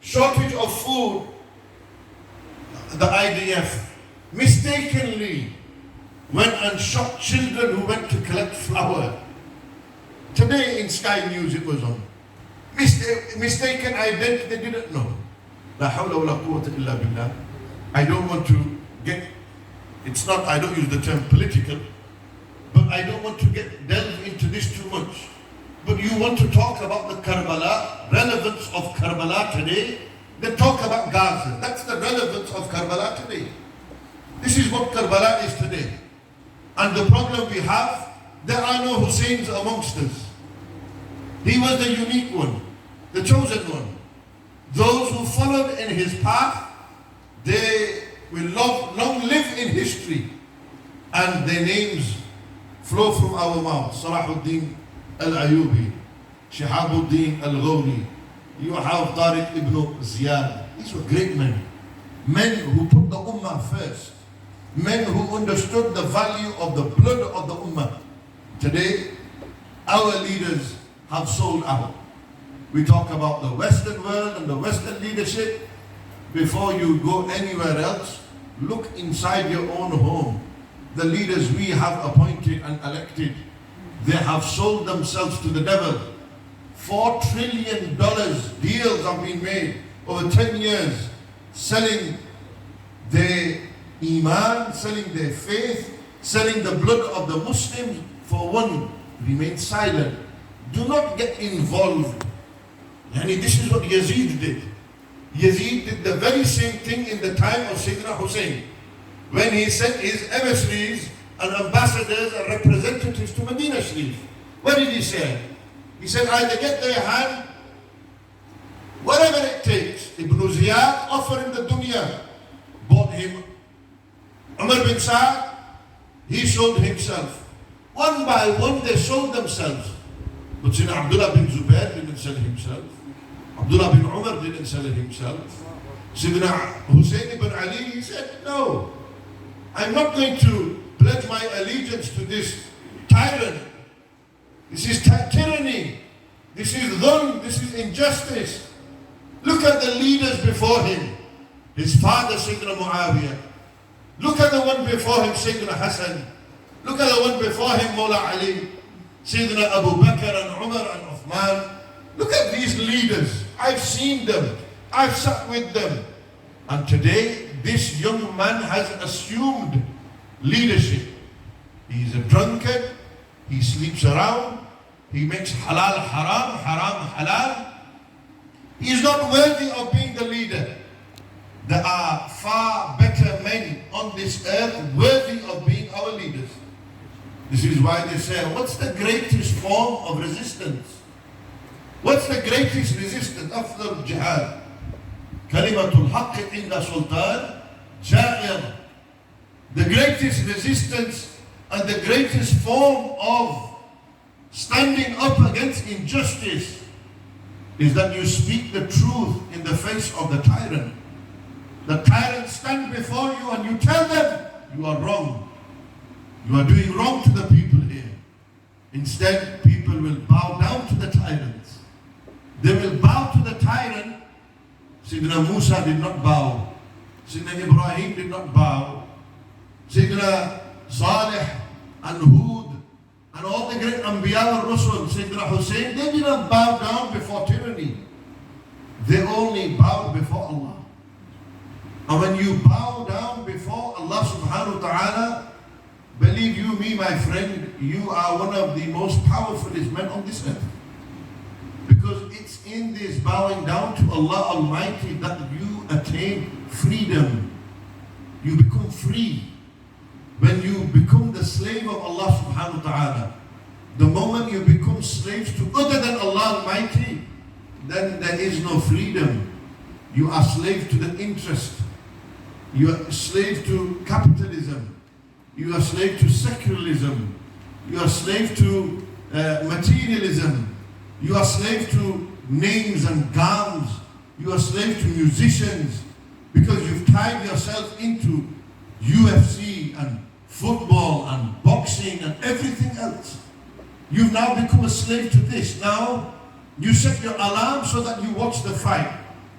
shortage of food, the IDF mistakenly went and shot children who went to collect flour. Today in Sky News it was on. Mistaken identity, they didn't know. La hawla wa la quwwata illa billah. I don't want to get, it's not, I don't use the term political, but I don't want to delve into this too much. But you want to talk about the Karbala, relevance of Karbala today, then talk about Gaza. That's the relevance of Karbala today. This is what Karbala is today. And the problem we have, there are no Hussains amongst us. He was the unique one, the chosen one. Those who followed in his path, they will long live in history. And their names flow from our mouth. Salahuddin al-Ayubi, Shihabuddin al-Ghawri, you have Tariq ibn Ziyad. These were great men. Men who put the Ummah first. Men who understood the value of the blood of the Ummah. Today, our leaders have sold out. We talk about the Western world and the Western leadership. Before you go anywhere else, look inside your own home. The leaders we have appointed and elected, they have sold themselves to the devil. $4 trillion deals have been made over 10 years, selling their Iman, selling their faith, selling the blood of the Muslims for one. Remain silent. Do not get involved. This is what Yazid did. Yazid did the very same thing in the time of Sayyidina Hussain, when he sent his emissaries and ambassadors and representatives to Medina Sharif. What did he say? He said, either get their hand, whatever it takes. Ibn Ziyad offered him the dunya, bought him. Umar bin Saad, he sold himself. One by one they sold themselves. But Sayyidina Abdullah bin Zubair didn't sell himself. Abdullah bin Umar didn't sell himself. Sayyidina Hussain ibn Ali, he said, no, I'm not going to pledge my allegiance to this tyrant. This is tyranny. This is dhulm. This is injustice. Look at the leaders before him. His father, Sayyidina Muawiyah. Look at the one before him, Sayyidina Hassan. Look at the one before him, Mawla Ali. Sayyidina Abu Bakr and Umar and Uthman. Look at these leaders. I've seen them. I've sat with them. And today, this young man has assumed leadership. He's a drunkard. He sleeps around. He makes halal haram, haram halal. He is not worthy of being the leader. There are far better men on this earth worthy of being our leaders. This is why they say, what's the greatest form of resistance? What's the greatest resistance? Afdal jihad. Kalimatul haqq inda sultan ja'ir. The greatest resistance and the greatest form of standing up against injustice is that you speak the truth in the face of the tyrant. The tyrant stand before you and you tell them you are wrong. You are doing wrong to the people here. Instead, people will bow down to the tyrants. They will bow to the tyrant. Sayyidina Musa did not bow. Sayyidina Ibrahim did not bow. Sayyidina Salih and Hud and all the great Anbiya and Rasul, Sayyidina Hussain, they did not bow down before tyranny. They only bowed before Allah. And when you bow down before Allah subhanahu wa ta'ala, believe you me, my friend, you are one of the most powerful men on this earth. Because it's in this bowing down to Allah Almighty that you attain freedom. You become free. When you become the slave of Allah subhanahu wa ta'ala, the moment you become slaves to other than Allah Almighty, then there is no freedom. You are slave to the interest. You are slave to capitalism. You are slave to secularism. You are slave to materialism. You are slave to names and gowns. You are slave to musicians because you've tied yourself into UFC and football and boxing and everything else. You've now become a slave to this. Now, you set your alarm so that you watch the fight.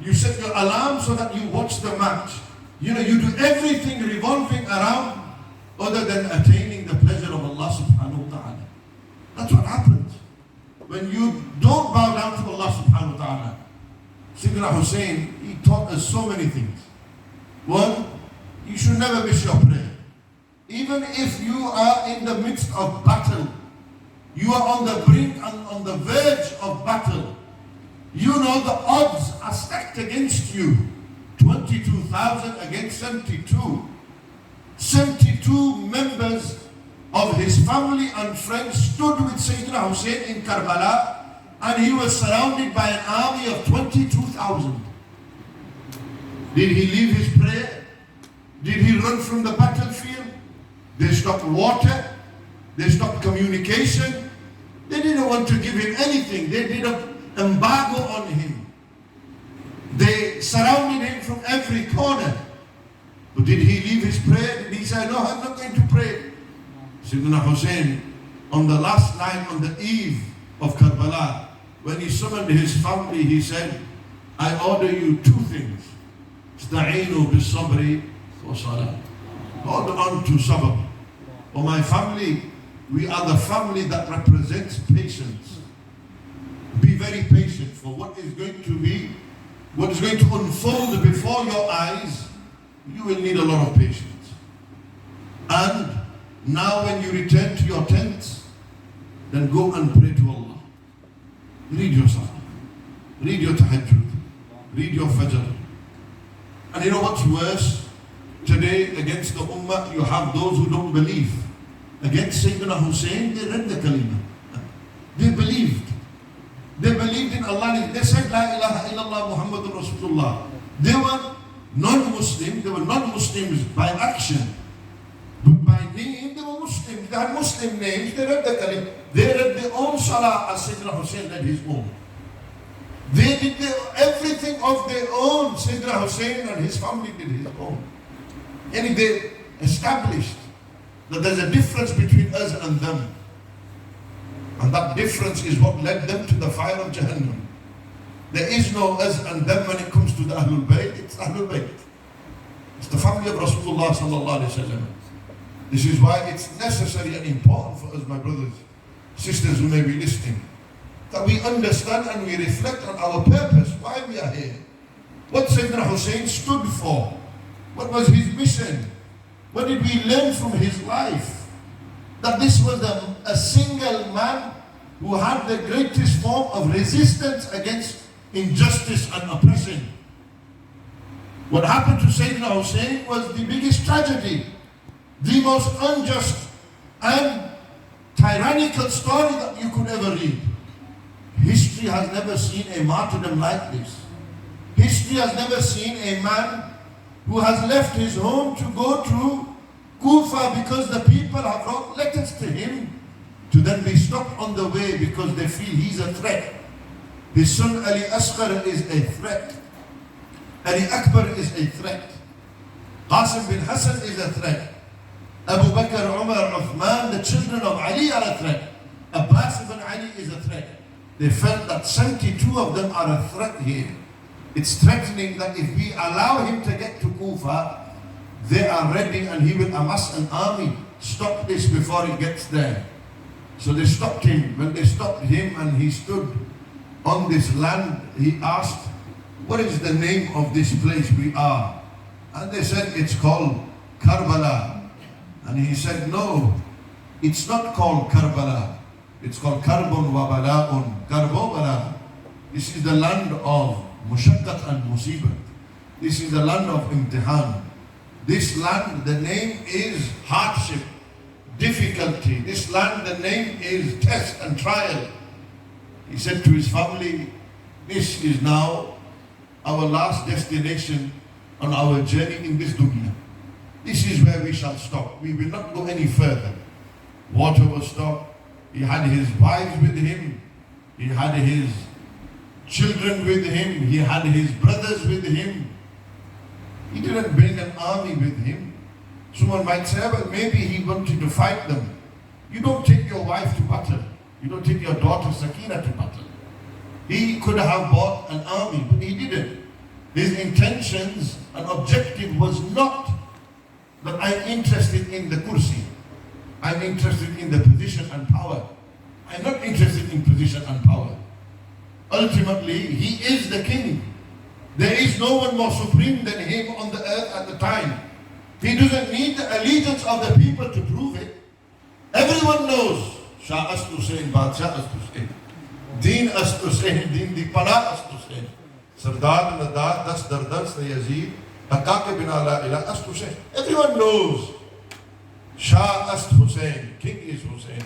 You set your alarm so that you watch the match. You do everything revolving around other than attaining the pleasure of Allah subhanahu wa ta'ala. That's what happens when you don't bow down to Allah subhanahu wa ta'ala. Sayyidina Hussain, he taught us so many things. One, you should never miss your prayer. Even if you are in the midst of battle, you are on the brink and on the verge of battle. You know the odds are stacked against you. 22,000 against 72. 72 members of his family and friends stood with Sayyidina Hussain in Karbala, and he was surrounded by an army of 22,000. Did he leave his prayer? Did he run from the battlefield? They stopped water. They stopped communication. They didn't want to give him anything. They did an embargo on him. They surrounded him from every corner. But did he leave his prayer? Did he say, no, I'm not going to pray? Sayyidina Hussain, on the last night, on the eve of Karbala, when he summoned his family, he said, I order you two things. Ista'inu bis-sabri wa salah. Hold on to sabr. Oh, my family, we are the family that represents patience. Be very patient for what is going to unfold before your eyes. You will need a lot of patience. And now when you return to your tents, then go and pray to Allah. Read your salah. Read your tahajjud. Read your fajr. And you know what's worse? Today against the ummah, you have those who don't believe. Against Sayyidina Hussain, they read the kalima. They believed. They believed in Allah. They said, La ilaha illallah Muhammadur Rasulullah. They were non-Muslim. They were non-Muslims by action. But by name, they were Muslims. They had Muslim names. They read the kalima. They read their own salah as Sayyidina Hussain read his own. They did everything of their own. Sayyidina Hussain and his family did his own. And they established that there's a difference between us and them. And that difference is what led them to the fire of Jahannam. There is no us and them when it comes to the Ahlul Bayt. It's Ahlul Bayt. It's the family of Rasulullah sallallahu alayhi wa sallam. This is why it's necessary and important for us, my brothers, sisters who may be listening, that we understand and we reflect on our purpose, why we are here. What Sayyidina Hussain stood for. What was his mission? What did we learn from his life? That this was a single man who had the greatest form of resistance against injustice and oppression. What happened to Sayyidina Hussain was the biggest tragedy, the most unjust and tyrannical story that you could ever read. History has never seen a martyrdom like this. History has never seen a man who has left his home to go to Kufa because the people have wrote letters to him, to then be stopped on the way because they feel he's a threat. His son Ali Asghar is a threat. Ali Akbar is a threat. Asim bin Hassan is a threat. Abu Bakr, Umar, Uthman, the children of Ali are a threat. Abbas ibn Ali is a threat. They felt that 72 of them are a threat here. It's threatening that if we allow him to get to Kufa, they are ready and he will amass an army. Stop this before he gets there. So they stopped him. When they stopped him and he stood on this land, he asked, what is the name of this place we are? And they said, it's called Karbala. And he said, no, it's not called Karbala. It's called Karbun wa Bala'un. Karbo Bala. This is the land of Mushaqqat and Musibat. This is the land of Imtihan. This land, the name is hardship, difficulty. This land, the name is test and trial. He said to his family, this is now our last destination on our journey in this dunya. This is where we shall stop. We will not go any further. Water was stopped. He had his wives with him. He had his children with him. He had his brothers with him. He didn't bring an army with him. Someone might say, well, maybe he wanted to fight them. You don't take your wife to battle. You don't take your daughter Sakina to battle. He could have bought an army, but he didn't. His intentions and objective was not that I'm interested in the kursi. I'm interested in the position and power. I'm not interested in position and power. Ultimately, he is the king. There is no one more supreme than him on the earth at the time. He doesn't need the allegiance of the people to prove it. Everyone knows. Shah Ast Hussain, Badshah Ast Hussain. Deen Ast Hussain, Deen di Pana Ast Hussain. Sardar Nadar, Das Dardar Se Yazid, Hakake bin ala ila Ast Hussain. Everyone knows. Shah Ast Hussain, king is Hussain.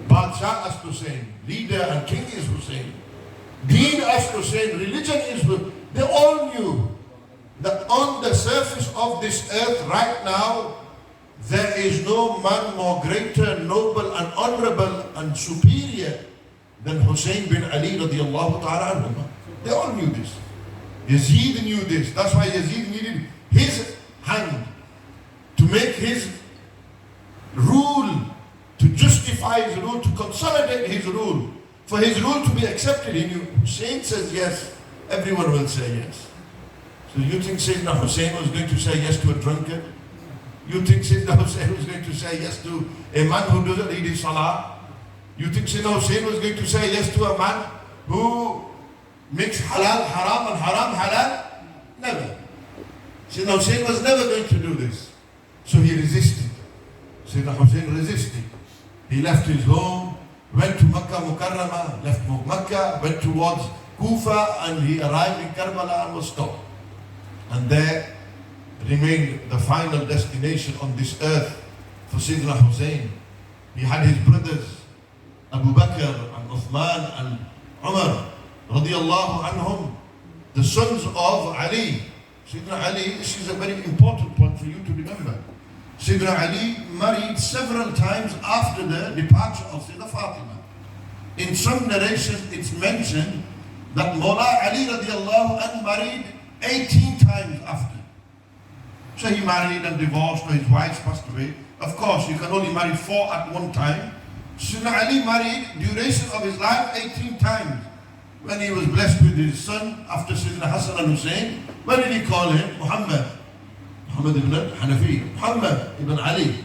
Badshah Ast Hussain, leader and king is Hussain. Deen Ast Hussain, religion is Hussain. They all knew that on the surface of this earth right now, there is no man more greater, noble and honorable and superior than Hussain bin Ali radiallahu ta'ala anhu. They all knew this. Yazid knew this. That's why Yazid needed his hand to make his rule, to justify his rule, to consolidate his rule. For his rule to be accepted, he knew Hussain says yes, everyone will say yes. So you think Sayyidina Hussain was going to say yes to a drunkard? You think Sayyidina Hussain was going to say yes to a man who doesn't read his salah? You think Sayyidina Hussain was going to say yes to a man who makes halal haram and haram halal? Never. Sayyidina Hussain was never going to do this. So he resisted. Sayyidina Hussain resisted. He left his home, went to Makkah Mukarramah, left Makkah, went towards Kufa, and he arrived in Karbala and was stopped. And there remained the final destination on this earth for Sayyidina Hussain. He had his brothers, Abu Bakr and Uthman and Umar, radiallahu anhum, the sons of Ali. Sayyidina Ali, this is a very important point for you to remember. Sayyidina Ali married several times after the departure of Sayyidina Fatima. In some narrations it's mentioned that Mawla Ali radiallahu anhu married 18 times after. So he married and divorced, or his wives passed away. Of course, you can only marry 4 at one time. Sayyidina Ali married, duration of his life, 18 times. When he was blessed with his son, after Sayyidina Hassan and Hussain, what did he call him? Muhammad. Muhammad ibn Hanafi. Muhammad ibn Ali.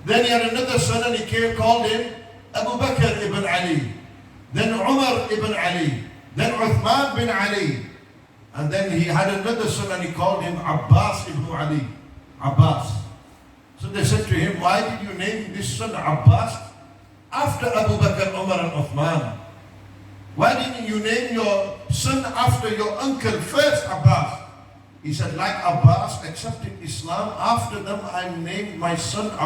Then he had another son and he called him Abu Bakr ibn Ali. Then Umar ibn Ali. Then Uthman bin Ali. And then he had another son and he called him Abbas ibn Ali. Abbas. So they said to him, why did you name this son Abbas after Abu Bakr, Umar and Uthman? Why didn't you name your son after your uncle first, Abbas? He said, like Abbas accepted Islam, after them I named my son